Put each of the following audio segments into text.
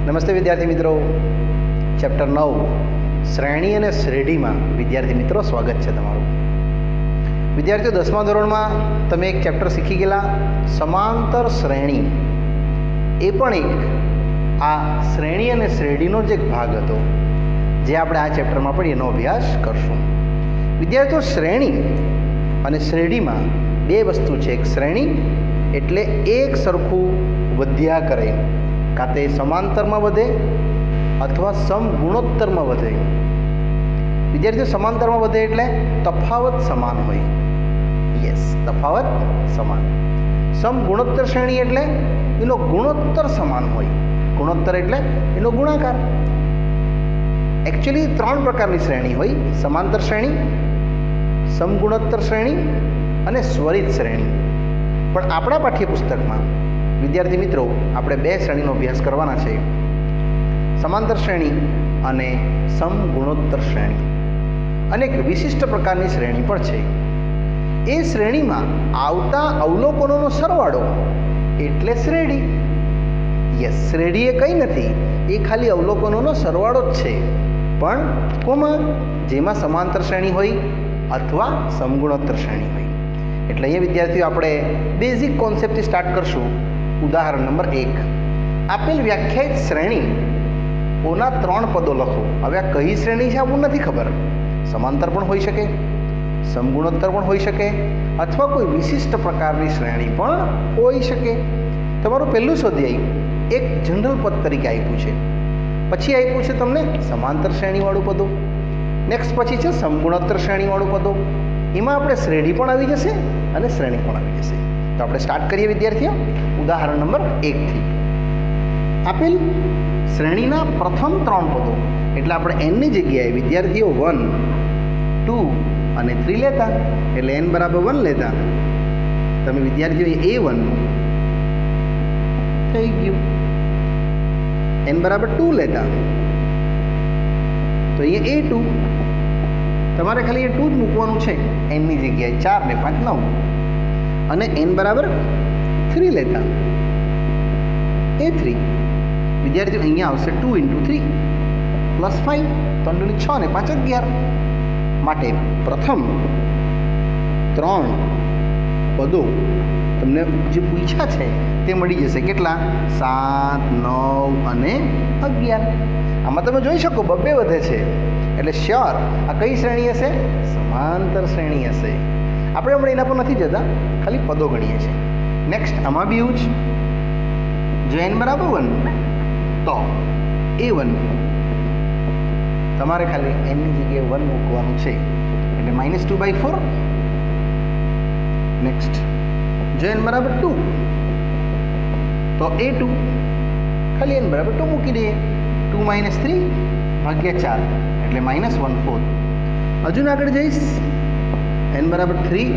નમસ્તે વિદ્યાર્થી મિત્રો, ચેપ્ટર 9 શ્રેણી અને શ્રેણીમાં વિદ્યાર્થી મિત્રો સ્વાગત છે તમારું. વિદ્યાર્થીઓ, 10મા ધોરણમાં તમે એક ચેપ્ટર શીખી ગયેલા સમાંતર શ્રેણી. એ પણ એક આ શ્રેણી અને શ્રેણીનો જ એક ભાગ હતો જે આપણે આ ચેપ્ટરમાં પણ એનો અભ્યાસ કરશું. વિદ્યાર્થીઓ, શ્રેણી અને શ્રેણીમાં બે વસ્તુ છે. એક શ્રેણી એટલે એક સરખું વધ્યા કરે, કાં તે સમાંતરમાં વધે અથવા સમગુણોત્તરમાં વધે. વિદ્યાર્થીઓ, સમાંતરમાં વધે એટલે તફાવત સમાન હોય. યસ, તફાવત સમાન. સમગુણોત્તર શ્રેણી એટલે એનો ગુણોત્તર સમાન હોય. ગુણોત્તર એટલે એનો ગુણાકાર. એકચ્યુઅલી 3 પ્રકારની શ્રેણી હોય: સમાંતર શ્રેણી, સમગુણોત્તર શ્રેણી અને સ્વરિત શ્રેણી. પણ આપણા પાઠ્યપુસ્તકમાં વિદ્યાર્થી મિત્રો આપણે 2 શ્રેણીનો અભ્યાસ કરવાના છે: સમાંતર શ્રેણી અને સમગુણોત્તર શ્રેણી. અને એક વિશિષ્ટ પ્રકારની શ્રેણી પણ છે. એ શ્રેણીમાં આવતા અવલોકનોનો સરવાળો એટલે શ્રેણી. યસ, શ્રેણી એ કંઈ નથી, એ ખાલી અવલોકનોનો સરવાળો જ છે, પણ કોમાં જેમાં સમાંતર શ્રેણી હોય અથવા સમગુણોત્તર શ્રેણી હોય. એટલે અહીંયા વિદ્યાર્થીઓ આપણે બેઝિક કોન્સેપ્ટથી સ્ટાર્ટ કરશું. ઉદાહરણ નંબર 1. આપેલ વ્યાખ્યાયિત શ્રેણી ઓના 3 પદો લખો. હવે આ કઈ શ્રેણી છે આપણને નથી ખબર. સમાંતર પણ હોઈ શકે, સમગુણોત્તર પણ હોઈ શકે, અથવા કોઈ વિશિષ્ટ પ્રકારની શ્રેણી પણ હોઈ શકે. તમારું પહેલું સ્વાધ્યાય એક જનરલ પદ તરીકે આપ્યું છે, પછી આપ્યું છે તમને સમાંતર શ્રેણીવાળું પદો, નેક્સ્ટ પછી છે સમગુણોત્તર શ્રેણીવાળું પદો. એમાં આપણે શ્રેણી પણ આવી જશે અને શ્રેણી પણ આવી જશે. તો આપણે સ્ટાર્ટ કરીએ વિદ્યાર્થીઓ ઉદાહરણ નંબર 1 થી. આપેલ શ્રેણીના પ્રથમ 3 પદો એટલે આપણે એનની જગ્યાએ વિદ્યાર્થીઓ 1, 2 અને 3 લેતા, એટલે n બરાબર 1 લેતા. તમે વિદ્યાર્થીઓ A1 થઈ ગયું, n બરાબર 2 લેતા તો અહીંયા A2. તમારે ખાલી એ 2 જ મૂકવાનું છે એનની જગ્યાએ. 4 ને 5 9. અને n બરાબર 3 લેતા A3. વિદ્યાર્થીઓ અહીંયા આવશે 2 × 3 + 5, 3 × 6 ને 5 11. માટે પ્રથમ 3 પદો તમને જે પૂછ્યા છે તે મળી જશે. કેટલા? 7, 9 અને 11. આમાં તમે જોઈ શકો બબ્બે વધે છે, એટલે શ્યોર આ કઈ શ્રેણી હશે? સમાંતર શ્રેણી હશે. આપણે હમણાં એના પર નથી જતા, ખાલી પદો ગણીએ છીએ. નેક્સ્ટ આમાં બી એવું જ. જો n બરાબર 1 તો A1 તમારે ખાલી n ની જગ્યાએ 1 મૂકવાનું છે, એટલે -2/4. નેક્સ્ટ જો n બરાબર 2 તો A2 ખાલી n બરાબર 2 મૂકી દઈએ. 2 - 3 / 4 એટલે -1/4. હજુ આગળ જઈશ, n બરાબર 3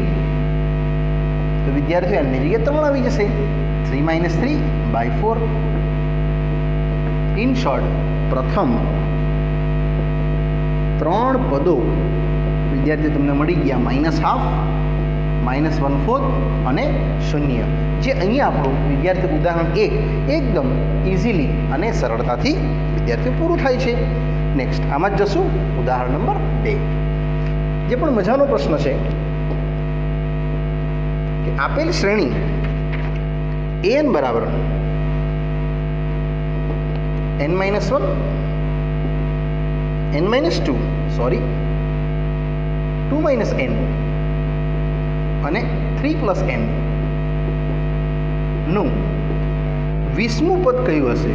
તો વિદ્યાર્થીઓ n ની જગ્યાએ 3 આવી જશે. 3 - 3/4. ઇન શોર્ટ, પ્રથમ 3 પદો વિદ્યાર્થીઓ તમને મળી ગયા -½ -1/4 અને 0. જે અહીંયા આપણું વિદ્યાર્થી ઉદાહરણ 1 એકદમ ઇઝીલી અને સરળતાથી વિદ્યાર્થીઓ પૂરું થાય છે. નેક્સ્ટ આમાં જ જશું ઉદાહરણ નંબર 2. જે પણ મજાનો પ્રશ્ન છે કે આપેલ શ્રેણી an બરાબર n - 1 n - 2 સોરી 2 - n અને 3 + n નું 20મું પદ કયું હશે?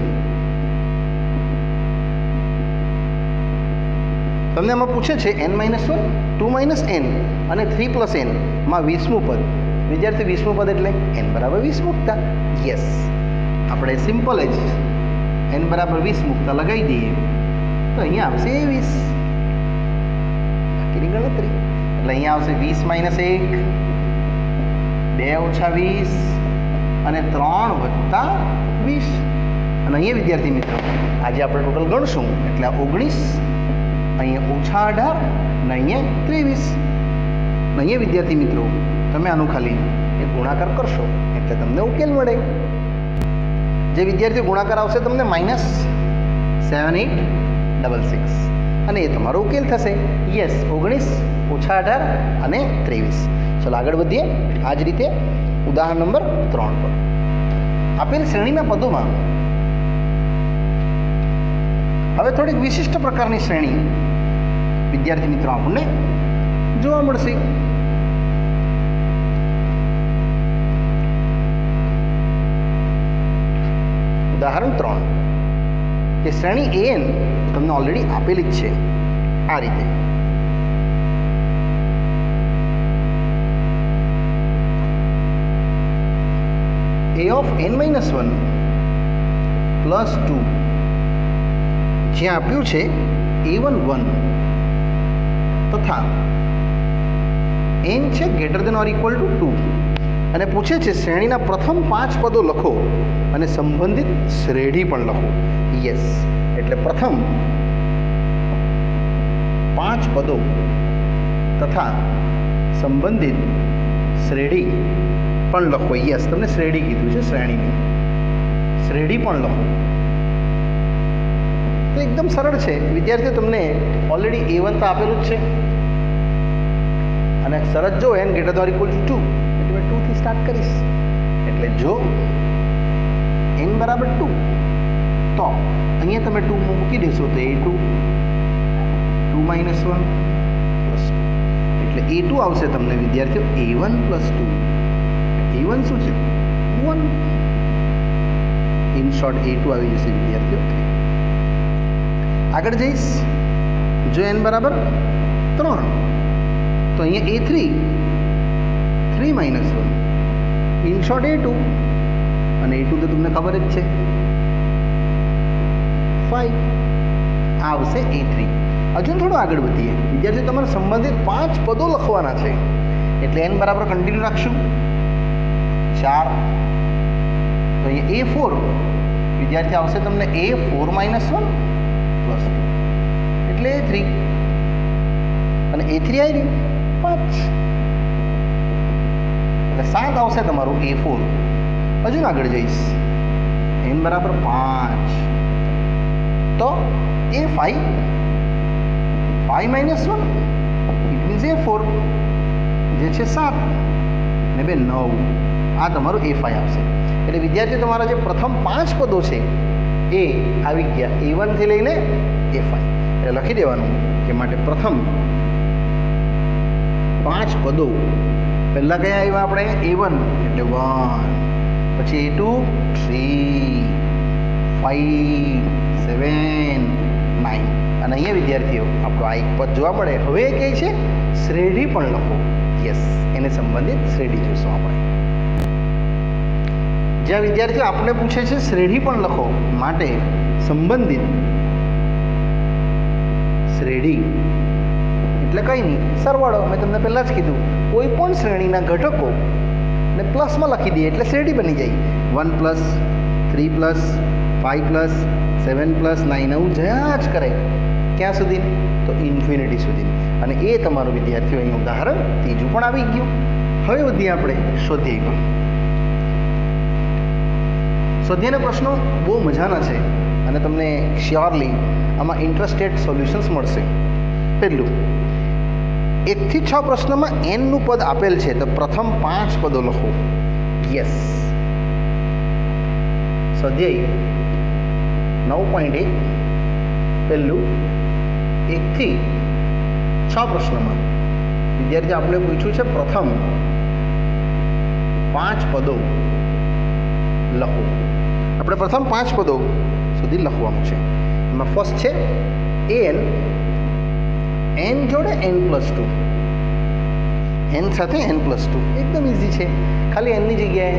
તમને આમાં પૂછે છે n - 1, 2 - n અને 3 + n માં 20મું પદ. વિદ્યાર્થી 20મું પદ એટલે n બરાબર 20 મૂકતા. યસ, આપણે સિમ્પલ જ n બરાબર 20 મૂકતા લગાવી દઈએ તો અહીંયા આવશે 20. બાકીની ગણતરી એટલે અહીંયા આવશે 20 - 1, 2 - 20 અને 3 + 20. અને અહીંયા વિદ્યાર્થી મિત્રો આજે આપણે ટોટલ ગણશું એટલે 19, અહીંયા -18 ને અહીંયા 23. અને અહીંયા વિદ્યાર્થી મિત્રો તમે આનું ખાલી એક ગુણાકાર કરશો એટલે તમને ઉકેલ મળે. જે વિદ્યાર્થીઓ ગુણાકાર આવશે તમને 7866 અને એ તમારો ઉકેલ થશે. યસ, 19 ઓછા 18 અને 23. ચલો આગળ વધીએ. આ જ રીતે ઉદાહરણ નંબર 3 પર આપેલ શ્રેણીના પદોમાં હવે થોડીક વિશિષ્ટ પ્રકારની શ્રેણી વિદ્યાર્થી મિત્રો આપણને જોવા મળશે. ઉદાહરણ 3 કે શ્રેણી an તમને ઓલરેડી આપેલી જ છે આ રીતે. a of n-1 પ્લસ 2 જ્યાં આપ્યું છે a1 1 તથા n છે greater than or equal to 2 અને પૂછે છે શ્રેણીના પ્રથમ 5 પદો લખો અને સંબંધિત શ્રેણી પણ લખો. યસ, એટલે પ્રથમ 5 પદો તથા સંબંધિત શ્રેણી પણ લખો. યસ, તમને શ્રેણી કીધું છે, શ્રેણીની શ્રેણી પણ લખો. તો એકદમ સરળ છે વિદ્યાર્થીઓ, તમને ઓલરેડી a1 તો આપેલું જ છે અને શરત જો n greater than or equal to 2 એટલે મેં 2 થી સ્ટાર્ટ કરીશ. એટલે જો n બરાબર 2 તો અહીંયા તમે 2 મૂકી દેશો તો a2 2 -1 + 2 એટલે a2 આવશે તમને વિદ્યાર્થીઓ a1 + 2. a1 શું છે 1, ઇન શોર્ટ a2 આવી જશે વિદ્યાર્થીઓ 3. આગળ જઈશ. જો n બરાબર 3 તો અહીંયા a3 3 - 1 ઇન શોર્ટ a2 અને a2 તો તમને ખબર જ છે 5 આવશે a3. હજુ થોડું આગળ વધીએ વિદ્યાર્થીઓ, તમારે સંબંધિત 5 પદો લખવાના છે એટલે n બરાબર કન્ટિન્યુ રાખશું 4. તો અહીંયા a4 વિદ્યાર્થી આવશે તમને a4 - 1 + 2 એટલે a3 અને a3 આવી 5 એટલે 7 આવશે તમારું a4. હજુ આગળ જઈશ. n બરાબર 5 તો a5 5 - 1 ઇટ મીન્સ a4 જે છે 7 ને 2 9. આ તમારું a5 આવશે. એટલે વિદ્યાર્થીઓ તમારા જે પ્રથમ 5 પદો છે એ આવી ગયા a1 થી લઈને a5. એટલે લખી દેવાનું કે માટે પ્રથમ 5 પદો પહેલા કયા આવ્યા આપણે a1 એટલે 1, પછી a2 3, 5, 7, 9 અને અહીંયા વિદ્યાર્થીઓ આપણો આ એક પદ જોવા મળે. હવે કહે છે શ્રેણી પણ લખો. યસ, એને સંબંધિત શ્રેણી જોઈશું આપણે. જ્યાં વિદ્યાર્થીઓ આપણે પૂછે છે શ્રેણી પણ લખો માટે સંબંધિત શ્રેણી એટલે કંઈ નહીં, સરવાળો. મેં તમને પહેલાં જ કીધું કોઈ પણ શ્રેણીના ઘટકો ને પ્લસમાં લખી દઈએ એટલે શ્રેણી બની જાય. 1 + 3 + 5 + 7 + 9 આવું જયા જ કરે ક્યાં સુધી તો ઇન્ફિનિટી સુધી. અને એ તમારું વિદ્યાર્થીઓ અહીં ઉદાહરણ ત્રીજું પણ આવી ગયું. હવે વધીએ આપણે સ્વાધ્યાય પર. સ્વાધ્યાયના પ્રશ્નો બહુ મજાના છે અને તમને શ્યોરલી આમાં ઇન્ટરેસ્ટેડ સોલ્યુશન્સ મળશે. પહેલું 1 થી 6 પ્રશ્નમાં n નું પદ આપેલ છે તો પ્રથમ 5 પદો લખો. યસ, સ્વાધ્યાય 9.1 પહેલું 1 થી 6 પ્રશ્નમાં વિદ્યાર્થી આપણે પૂછ્યું છે પ્રથમ 5 પદો લખો. આપણે પ્રથમ 5 પદો સુધી લખવાનું છે. એમાં ફર્સ્ટ છે n જોડે n + 2, n સાથે n + 2 એકદમ ઇઝી છે. ખાલી n ની જગ્યાએ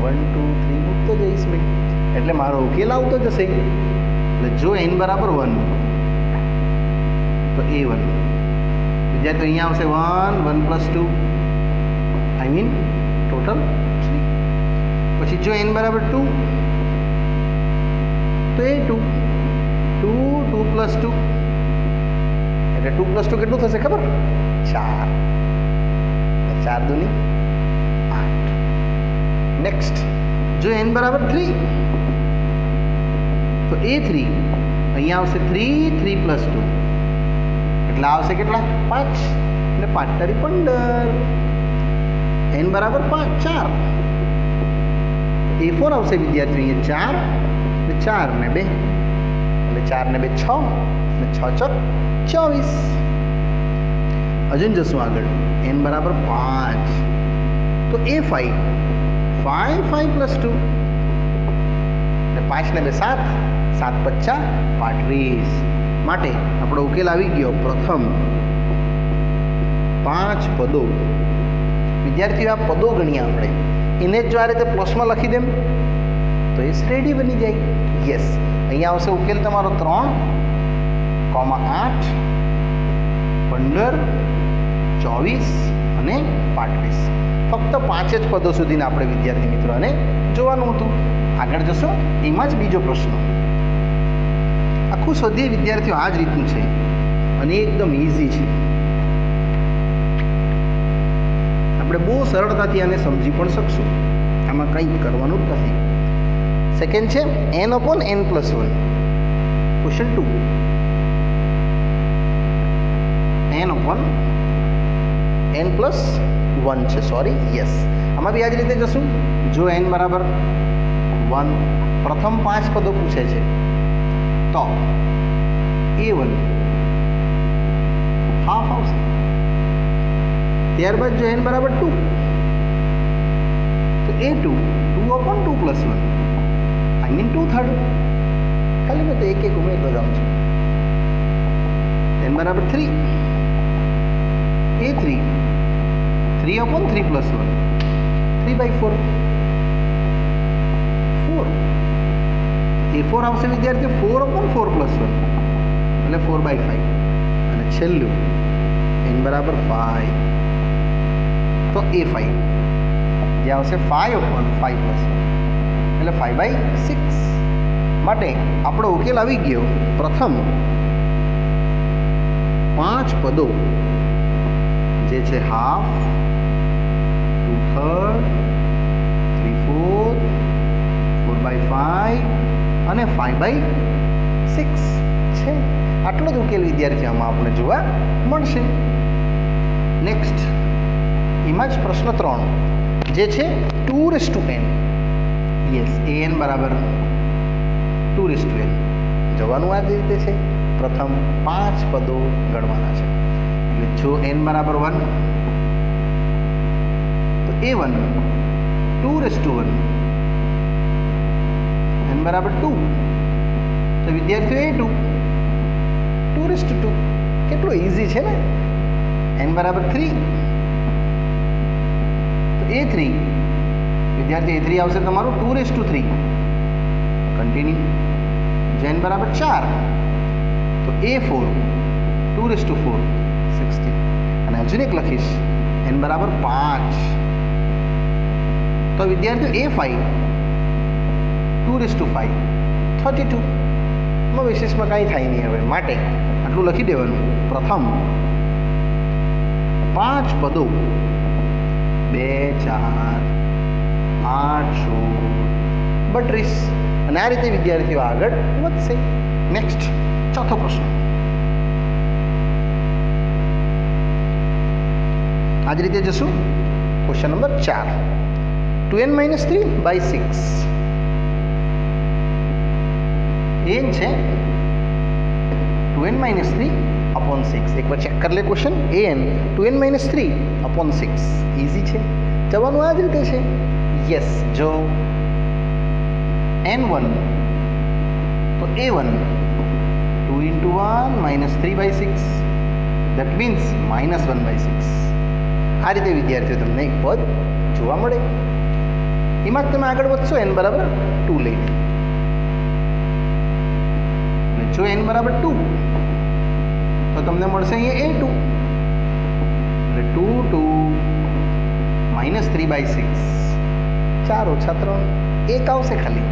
1 2 3 મૂકતો જઈશ મેં એટલે મારો ઉકેલ આવતો જશે. એટલે જો n બરાબર 1 તો a1 વિદ્યાર્થી અહીંયા આવશે 1 1 + 2 આઈ મીન ટોટલ 3. પછી જો n બરાબર 2 તો a2 2 2 + 2 એટલે 2 + 2 કેટલું થશે ખબર? 4. 4 દુની 8. નેક્સ્ટ જો n બરાબર 3 તો a3 અહીંયા આવશે 3 3 + 2 એટલે આવશે કેટલા 5 એટલે 5 તારી 15 n બરાબર 5 4 A4 આવશે વિદ્યાર્થીઓ અહીંયા 4 ને 2 એટલે 4 ને 2 6 અને 6 ચોક 24 હજુ જશું આગળ n બરાબર 5 તો A5 5 5 + 2 એટલે 5 ને 2 7 7 × 5 35 માટે આપણો ઉકેલ આવી ગયો પ્રથમ 5 પદો વિદ્યાર્થીઓ આ પદો ગણીએ આપણે એને જો આ રીતે પ્લસમાં લખી દેમ તો એ રેડી બની જાય યસ અહીંયા આવશે ઉકેલ તમારો 3,8 15 24 અને 35 ફક્ત 5 જ પદો સુધીના આપણે વિદ્યાર્થી મિત્રોને જોવાનું હતું આગળ જશો એમાં જ બીજો પ્રશ્ન આખું સ્વાધ્યાય વિદ્યાર્થીઓ આ જ રીતનું છે અને એકદમ ઇઝી છે આપણે બહુ સરળતાથી આને સમજી પણ શકશું આમાં કંઈ કરવાનું જ નથી સેકન્ડ છે n/n + 1 ક્વેશ્ચન 2 n/n + 1 છે સોરી યસ આમાં બી આ જ રીતે જશું જો n બરાબર 1 પ્રથમ 5 પદો પૂછે છે તો A1 હાફ આવશે ત્યારબાદ જો n બરાબર 2 તો A2 2/2 + 1 આઈ મીન 2/3 ખાલી મેં તો એક ઉમેરતો જાઉં છું n બરાબર 3 A3 3/3 + 1 3/4 4 A4 આવશે વિદ્યાર્થીઓ 4/4 + 1 એટલે 4/5 અને છેલ્લું n બરાબર 5 તો A5 જે આવશે 5/5 + 1 એટલે 5/6 માટે આપણો ઉકેલ આવી ગયો પ્રથમ 5 પદો જે છે હાફ 2/3 3/4 4/5 અને 5/6 છે આટલો જ ઉકેલ વિદ્યાર્થીઓમાં આપણે જોવા મળશે નેક્સ્ટ એમાં જ પ્રશ્ન 3 જે છે 2/n યસ an બરાબર 2/n જવાનું આ જ રીતે છે પ્રથમ 5 પદો ગણવાના છે એટલે જો n બરાબર 1 તો A1 2/1 n બરાબર 2 તો વિદ્યાર્થીઓ A2 2/2 કેટલો ઇઝી છે ને n બરાબર 3 તો A3 વિદ્યાર્થી A3 આવશે તમારું 2/3 કન્ટિન્યુ જો n બરાબર 4 તો A4 2/4 16 અને હજુ એક લખીશ n બરાબર 5 તો વિદ્યાર્થીઓ A5 2/5 32 માં વિશેષમાં કાંઈ થાય નહીં હવે માટે આટલું લખી દેવાનું પ્રથમ 5 પદો 2 4 8 16 32 અને આ રીતે વિદ્યાર્થીઓ આગળ વધશે નેક્સ્ટ ચોથો પ્રશ્ન આ જ રીતે જશું ક્વેશ્ચન નંબર 4 2n - 3/6 n છે 2n - 3/6 એક વાર ચેક કરી લે ક્વેશ્ચન an 2n - 3/6 ઇઝી છે જવાનું આ જ રીતે છે યસ જો n1 તો A1 2 × 1 - 3/6 that means -1/6 આ રીતે વિદ્યાર્થીઓ તમને એક પદ જોવા મળે એમાં જ તમે આગળ વધશો n બરાબર 2 લઈને અને જો n બરાબર 2 તો તમને મળશે અહીંયા A2 એટલે 2 -3/6 4 - 3 1 આવશે ખાલી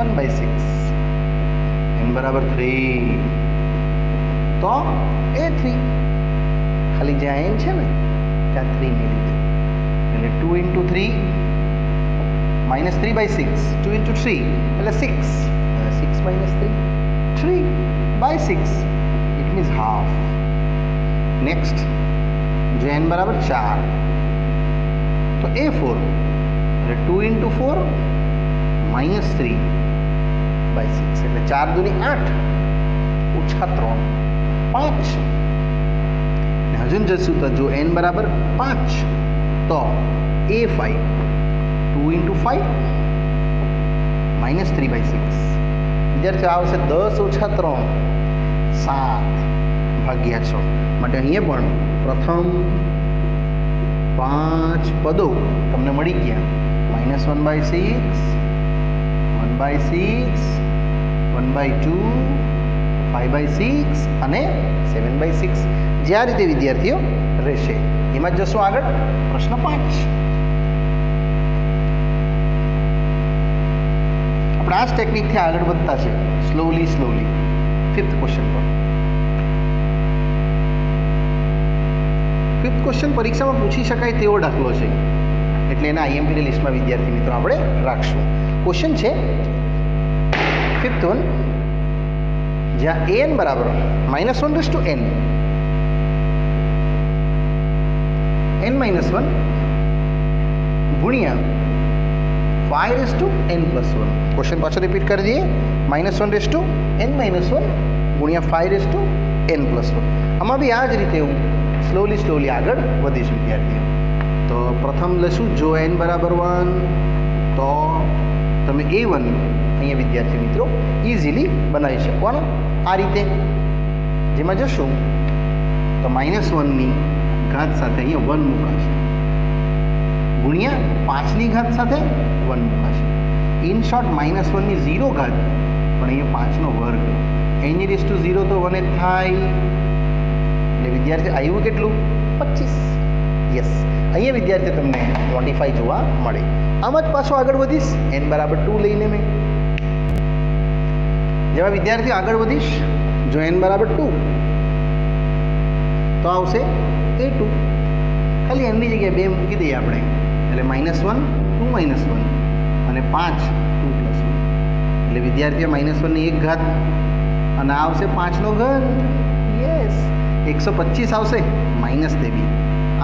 1/6 n બરાબર 3 તો A3 ખાલી જ્યાં n છે ને ત્યાં 3 ની લીધે એટલે 2 × 3 -3/6 2 × 3 એટલે 6 6 - 3 3 3/6 इट मीन्स हाफ। नेक्स्ट जो n बराबर 4 तो A4 એટલે 2 × 4 -3/6 એટલે 4 दूनी 8 ઓછા 3 5। ને હજુ જશું તો જો n બરાબર 5 તો A5 2 × 5 -3/6 વિદ્યાર્થીઓ આવશે 10 ઓછા 3 7/6 માટે અહીંયા પણ પ્રથમ 5 પદો તમને મળી ગયા -1/6 1/6 1/2 5/6 અને 7/6 જે આ રીતે વિદ્યાર્થીઓ રહેશે। એમાં જ જશું આગળ પ્રશ્ન 5। આપણે આ જ ટેકનિકથી આગળ વધતા છે સ્લોલી 5th ક્વેશ્ચન પર। 5th ક્વેશ્ચન પરીક્ષામાં પૂછી શકાય તેવો દાખલો છે એટલે એના આઈએમપીની લિસ્ટમાં વિદ્યાર્થી મિત્રો આપણે રાખશું। ક્વેશ્ચન છે 5th વન જ્યાં an બરાબર -1/n n-1 ગુણ્યા 5/n+1। ક્વેશ્ચન પાછો રિપીટ કરી દઈએ -1/n-1 ગુણ્યા 5/n+1। આમાં બી આ જ રીતે હું સ્લોલી આગળ વધીશું વિદ્યાર્થીઓ। તો પ્રથમ લઈશું જો n બરાબર 1 તો તમે A1 અહીંયા વિદ્યાર્થી મિત્રો ઇઝીલી બનાવી શકવાનો આ રીતે। જેમાં જશું તો -1ની ઘાત સાથે અહીંયા 1 મુકાશે ગુણ્યા 5ની ઘાત સાથે 1 મુકાશે। ઇન શોર્ટ -1ની 0 ઘાત પણ અહીંયા 5નો વર્ગ n⁻0 તો 1 જ થાય એટલે વિદ્યાર્થી આવ્યું કેટલું 25। યસ અહીંયા વિદ્યાર્થી તમને મોડિફાઈ જોવા મળે। આમ જ પાછો આગળ વધીશ n બરાબર 2 લઈને મેં જેવા વિદ્યાર્થી આગળ વધીશ જો n બરાબર 2 તો આવશે A2 ખાલી n ની જગ્યાએ 2 મૂકી દઈએ આપણે એટલે -1 2 -1 અને 5 2 + 1 એટલે વિદ્યાર્થીઓ -1ની 1 ઘાત અને આવશે 5નો ઘન। યસ 125 આવશે -23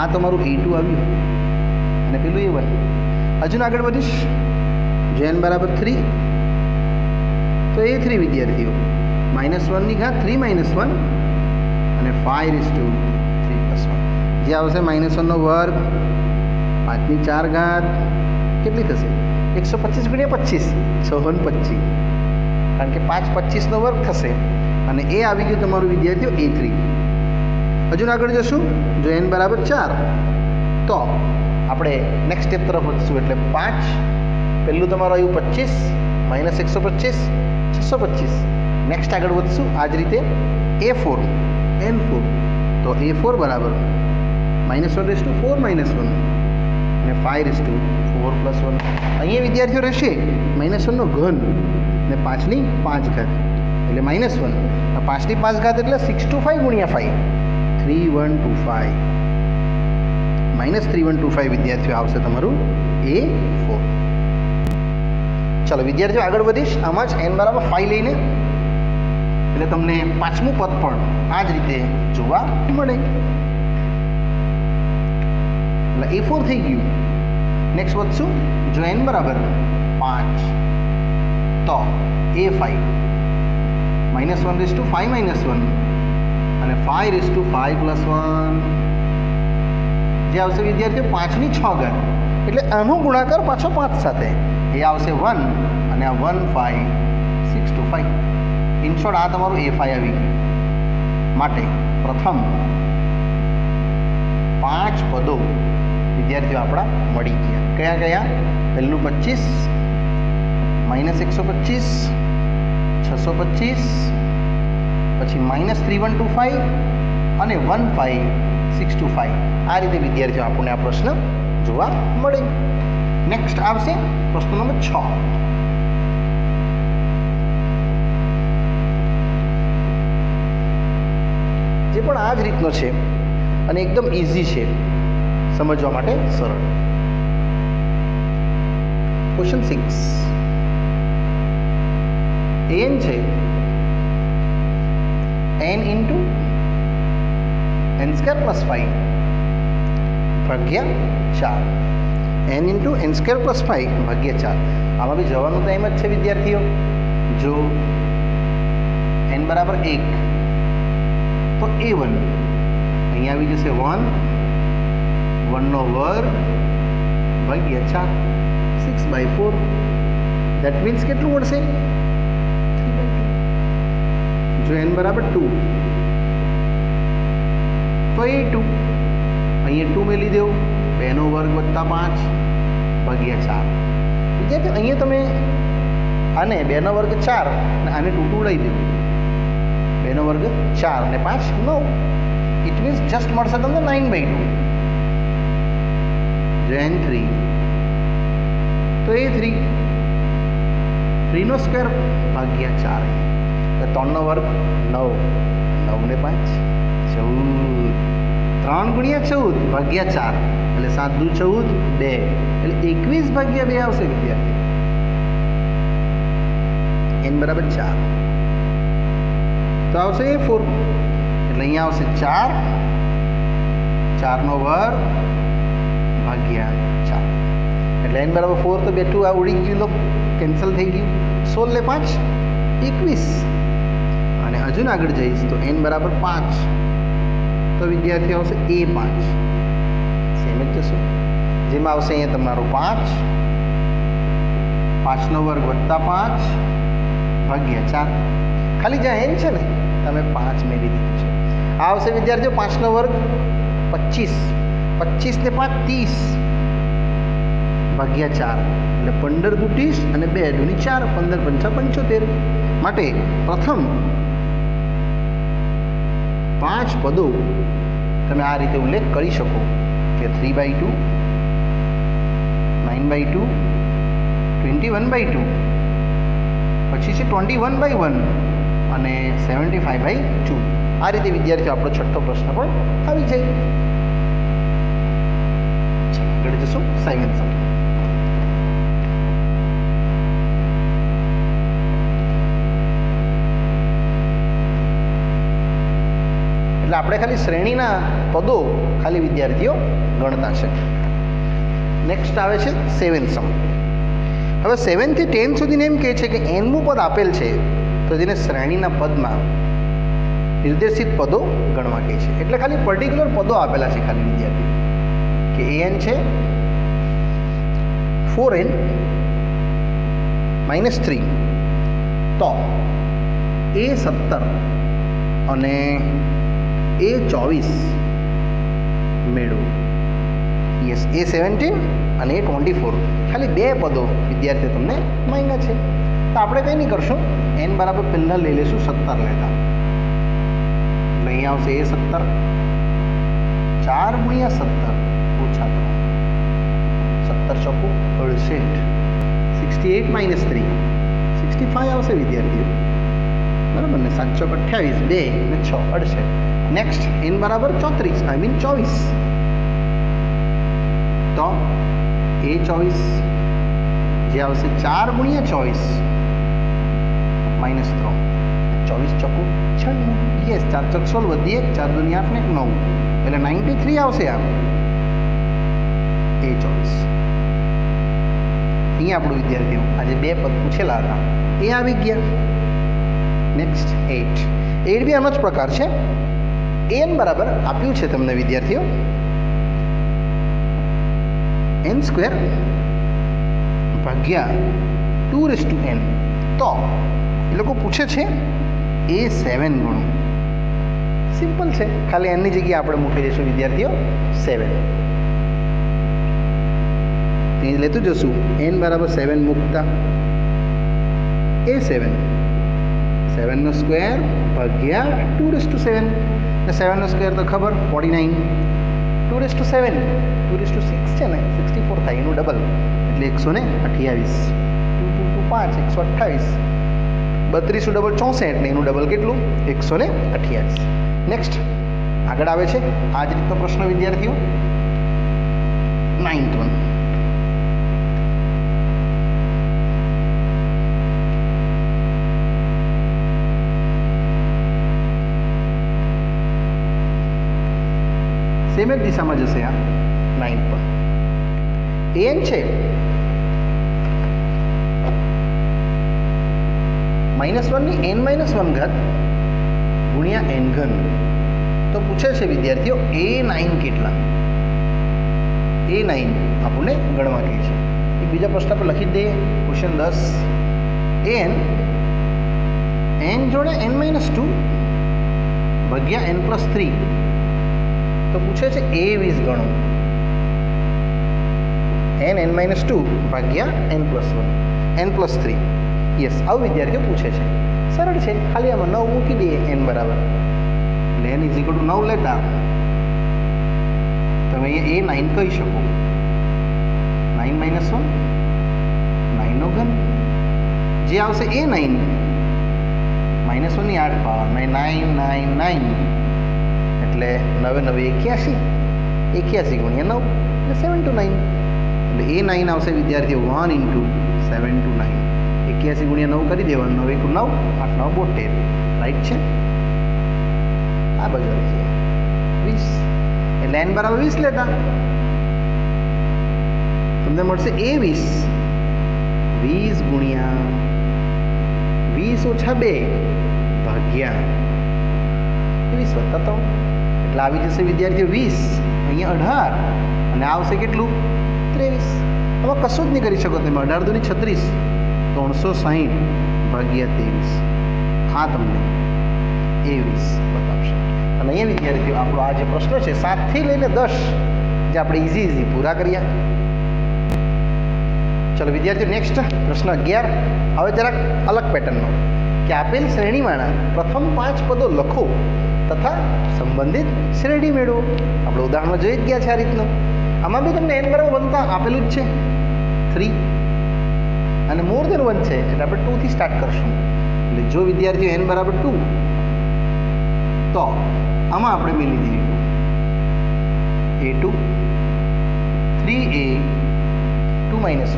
આ તમારું A2 આવ્યું અને પેલું A1। હજુ આગળ વધીશ જો n બરાબર 3 તો A3 વિદ્યાર્થીઓ -1ની ઘાત 3 - 1 અને 5/3+1 જે આવશે -1નો વર્ગ 5ની 4 ઘાત કેટલી થશે 125 × 25 56 કારણ કે 5 25નો વર્ગ થશે અને એ આવી ગયું તમારું વિદ્યાર્થીઓ A3। હજુ આગળ જશું જો n બરાબર 4 તો આપણે નેક્સ્ટ સ્ટેપ તરફ વધશું એટલે 5 પહેલું તમારું આવ્યું 25 -125 625। નેક્સ્ટ આગળ વધશું આ જ રીતે A4 n4 તો A4 બરાબર -1/4 -1 અને 5/4+1 અહીંયા વિદ્યાર્થીઓ રહેશે -1નો ઘન ને 5ની 5 ઘાત એટલે -1 5ની 5 ઘાત એટલે 625 ગુણ્યા 5 3125 -3125 વિદ્યાર્થીઓ આવશે તમારું A4। ચાલો વિદ્યાર્થીઓ આગળ વધીશ આમાં જ n બરાબર 5 લઈને એટલે તમને 5મું પદ પણ આ જ રીતે જોવા મળે એટલે A4 થઈ ગયું। નેક્સ્ટ વધશું જો n બરાબર 5 તો A5 -1/5 -1 અને 5/5+1 જે આવશે વિદ્યાર્થીઓ 5ની 6 ઘાત એટલે આનો ગુણાકાર પાછો 5 સાથે એ આવશે 1 અને આ 1 5 6 to 5 ઇન શોર્ટ આ તમારું A5 આવી ગયું। માટે પ્રથમ 5 પદો વિદ્યાર્થીઓ આપણા મળી ગયા। કયા કયા પહેલું 25 -125 625 પછી -3125 અને 15625 આ રીતે વિદ્યાર્થીઓ આપણને આ પ્રશ્ન જોવા મળે। નેક્સ્ટ આવશે પ્રશ્ન નંબર 6 જે પણ આ જ રીતનો છે અને એકદમ ઇઝી છે સમજવા માટે સરળ। ક્વેશ્ચન 6 an છે n into n square plus 5 ભાગ્યા 4 n into n square plus 5 ભાગ્યા 4. આમાં બી જવાનું તો એમ જ છે વિદ્યાર્થીઓ. જો n બરાબર 1 તો a1 અહીંયા આવી જશે 1 1 નો વર્ગ ભાગ્યા 4 6/4. દેટ મીન્સ કેટલું મળશે? 3/2. જો n બરાબર 2 તો a2 અહીંયા 2 મેલી દેવું, 2 નો વર્ગ વત્તા 5 ભાગ્યા 4. વિદ્યાર્થીઓ અહીંયા તમે આને 2 નો વર્ગ 4 અને આને 2 ઉડાવી દેવું. 2 નો વર્ગ 4 અને 5 9. ઇટ મીન્સ જસ્ટ મળશે તમને 9/2. જો n3 તો a3 3 નો સ્ક્વેર ભાગ્યા 4. એટલે 3 નો વર્ગ 9 9 ને 5 14. 3 ગુણ્યા 14 ભાગ્યા 4 એટલે 7 દુ 14 2 એટલે 21/2 આવશે વિદ્યાર્થી. n બરાબર 4 તો આવશે a4 એટલે અહીંયા આવશે 4 4 નો વર્ગ ભાગ્યા 4 એટલે n બરાબર 4 તો બેઠું આ ઉડી ગયું, લો કેન્સલ થઈ ગયું. 16 ને 5 21 અને હજુ આગળ જઈશ તો n બરાબર 5 તો વિદ્યાર્થી આવશે a5. સેમ જ જશું. જેમાં આવશે અહીંયા તમારો 5 5 નો વર્ગ વત્તા 5 ભાગ્યા 4. ખાલી જ્યાં n છે ને તમે 5 મેળવી દીધું છે. આ આવશે વિદ્યાર્થીઓ 5 નો વર્ગ 25 25 ને 5 30 ભાગ્યા 4 એટલે 15 દુ 30 અને 2 દુની 4 15 પંચા 75. માટે પ્રથમ 5 પદો તમે આ રીતે ઉલ્લેખ કરી શકો કે 3/2 9/2 21/2 પછી છે 21/1 અને 75/2. આ રીતે વિદ્યાર્થીઓ આપણો છઠ્ઠો પ્રશ્ન પણ આવી જાય. આગળ જશું 7th સમ. એટલે આપણે ખાલી શ્રેણીના પદો ખાલી વિદ્યાર્થીઓ ગણતા છે. નેક્સ્ટ આવે છે 7th સમ. હવે 7 થી 10 સુધીને એમ કહે છે કે nમું પદ આપેલ છે તો જેને શ્રેણીના પદમાં નિર્દેશિત પદો ગણવા કહે છે. એટલે ખાલી પર્ટિક્યુલર પદો આપેલા છે ખાલી વિદ્યાર્થી કે an છે 4n - 3 તો a17 અને a24 મેળવો. યસ, a17 અને a24 ખાલી 2 પદો વિદ્યાર્થીઓ તમને માંગ્યા છે. તો આપણે કંઈ નહીં કરશું, n બરાબર પહેલાં લઈ લઈશું 17 લેતા. એટલે અહીંયા આવશે a17 4 ગુણ્યા 17 ઓછા 3 17 ચોકું 68 68 - 3 65 આવશે વિદ્યાર્થીઓ. બરાબર ને? 7 ચોક 28 2 ને 6 68. નેક્સ્ટ n બરાબર 34 આઈ મીન 24 તો a24 જે આવશે 4 ગુણ્યા 24 -3 24 ચોકું 96. યસ, 4 ચોક 16 વધીએ 4 દુની 8 ને 9 એટલે 93 આવશે. આ a24 અહીંયા આપણું વિદ્યાર્થીઓ આજે 2 પદ પૂછેલા હતા એ આવી ગયા. નેક્સ્ટ 8 બી આનો જ પ્રકાર છે. n બરાબર આપ્યું છે તમને વિદ્યાર્થીઓ n² ભાગ્યા 2n. તો એ લોકો પૂછે છે a7 ગણો. સિમ્પલ છે, ખાલી n ની જગ્યાએ આપણે મૂકી દઈશું વિદ્યાર્થીઓ 7. અહીં લેતું જશું n બરાબર 7 મૂકતા a7 7 નો સ્ક્વેર ભાગ્યા 2/7 ને 7 નો સ્ક્વેર તો ખબર 49 2/7 2/6 છે ને 64 થાય એનું ડબલ એટલે 128 2 5 128 32 ડબલ 64 ને એનું ડબલ કેટલું 128. નેક્સ્ટ આગળ આવે છે આ જ રીતનો પ્રશ્ન વિદ્યાર્થીઓ 9th one. સેમ જ દિશામાં જશે આ 9 પણ. an છે -1 ની n-1 ઘાત ગુણ્યા n ઘન. તો પૂછે છે વિદ્યાર્થીઓ a9 કેટલા? a9 આપણને ગણવા કહે છે. એક બીજા પ્રશ્ન પર લખી દઈએ. ક્વેશ્ચન 10 n જોડે n-2 ભાગ્યા n+3. તો પૂછે છે a20 ગણો. n-2 ભાગ્યા n+3. યસ, આવું વિદ્યાર્થીઓ પૂછે છે. સરળ છે, ખાલી આમાં 9 મૂકી દઈએ n બરાબર, એટલે n = 9 લેતા તમે અહીંયા a9 કહી શકો. 9 - 1 9 નો ઘન, જે આવશે a9 -1 ની 8 પાવર 9 એટલે 9 × 9 = 81 ગુણ્યા 9 એટલે 7 to 9. એટલે a9 આવશે વિદ્યાર્થીઓ 1 × 7 to 9. 81 ગુણ્યા 9 કરી દેવાનું. 9 × 9 8 × 9 72. રાઈટ છે. આ બાજુ આવી જાય 20, એટલે n બરાબર 20 લેતા તમને મળશે a20 ગુણ્યા 20 - 2 ભાગ્યા 20 + 3 એટલે આવી જશે વિદ્યાર્થીઓ 20. અહીંયા 18 અને આવશે કેટલું? 23. હવે કશું જ નહીં કરી શકો તમે. 18 × 2 = 36, 360 ભાગ્યા 23. હા, તમને a20 બતાવશે. અને અહીંયા વિદ્યાર્થીઓ આપણો આ જે પ્રશ્ન છે 7 થી લઈને 10 જે આપણે ઇઝી પૂરા કર્યા. ચલો વિદ્યાર્થીઓ, નેક્સ્ટ પ્રશ્ન 11. હવે જરાક અલગ પેટર્નનો, કે આપેલ શ્રેણીમાંના પ્રથમ 5 પદો લખો તથા સંબંધિત શ્રેણી મેળવો. આપણે ઉદાહરણમાં જોઈ જ ગયા છે આ રીતનું. આમાં બી તમને n બરાબર 1 આપેલું જ છે, 3 અને મોર દેન 1 છે, એટલે આપણે 2 થી સ્ટાર્ટ કરશું. એટલે જો વિદ્યાર્થીઓ n બરાબર 2, તો આમાં આપણે મેળવી દઈએ a2 3a 2 - 1 +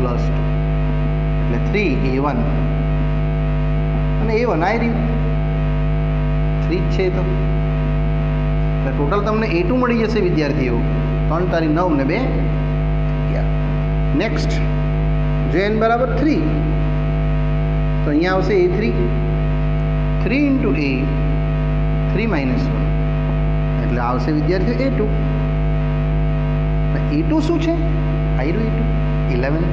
2 એટલે 3a1 અને a1 આવી રહ્યું 3 જ છે. તો એટલે ટોટલ તમને a2 મળી જશે વિદ્યાર્થીઓ. 3 × 9 ને 2 11. નેક્સ્ટ, જો n બરાબર 3, તો અહીંયા આવશે a3 3 × a 3 - 1 એટલે આવશે વિદ્યાર્થીઓ a2. a2 શું છે? આયરું a2 11.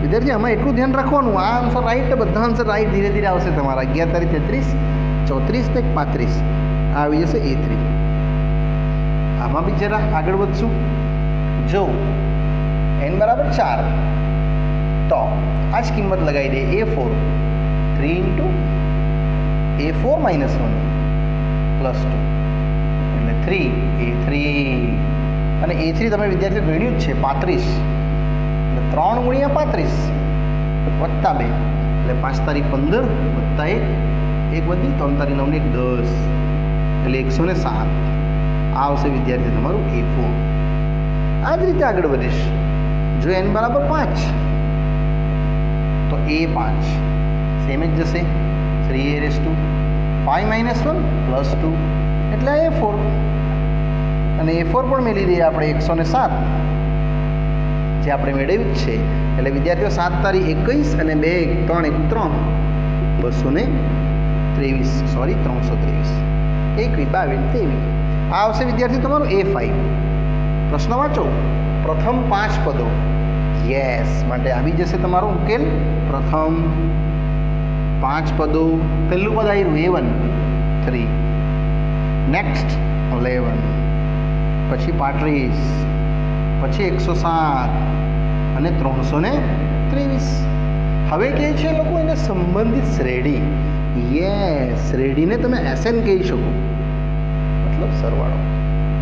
વિદ્યાર્થી આમાં એટલું ધ્યાન રાખવાનું, આ આન્સર રાઈટ, બધા આન્સર રાઈટ ધીરે ધીરે આવશે તમારા. 11 × 33 34 ને 35 આવી જશે a3. આમાં બી જરા આગળ વધશું. જો n બરાબર 4, તો આ જ કિંમત લગાવી દે a4 3 × a4 - 1 + 2 એટલે 3a3. અને a3 તમે વિદ્યાર્થીઓ ગણ્યું જ છે 35, એટલે 3 × 35 + 2 એટલે 5 × 15 + 1 1 વધી 3 × 9 ને 10 એટલે 107. આ આવશે વિદ્યાર્થી તમારું a4. આ જ રીતે આગળ વધીશ. જો n બરાબર 5, તો a5 સેમ જ જશે 3a5 - 1 + 2 એટલે a4. અને a4 પણ મેળવી દઈએ આપણે 107, જે આપણે મેળવ્યું જ છે. એટલે વિદ્યાર્થીઓ 7 × 21 અને 2 × 3 = 3 223 સોરી 323 21 22 23. આ આવશે વિદ્યાર્થી તમારું a5. પ્રશ્ન વાંચો. પ્રથમ 5 પદો, યસ, માટે આવી જશે તમારો ઉકેલ. પ્રથમ 5 પદો, પહેલું પદ આવ્યું a1 3, નેક્સ્ટ 11, પછી 35, પછી 107 અને 323. હવે કહે છે લોકો એને સંબંધિત શ્રેણી. યસ, શ્રેણીને તમે SN કહી શકો, મતલબ સરવાળો.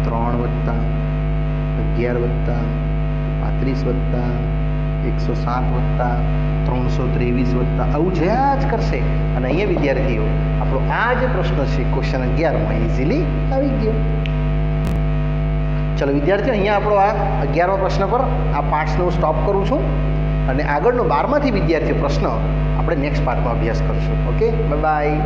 3 + 11 + 35 + 107 + 323 + આવું જ્યાં જ કરશે. અને અહીંયા વિદ્યાર્થીઓ આપણો આ જે પ્રશ્ન છે ક્વેશ્ચન 11માં ઇઝીલી આવી ગયો. ચલો વિદ્યાર્થીઓ, અહીંયા આપણો આ 11મા પ્રશ્ન પર આ પાર્ટ્સને હું સ્ટોપ કરું છું. અને આગળનો 12માંથી વિદ્યાર્થીઓ પ્રશ્ન આપણે નેક્સ્ટ પાર્ટમાં અભ્યાસ કરીશું. Okay, bye bye.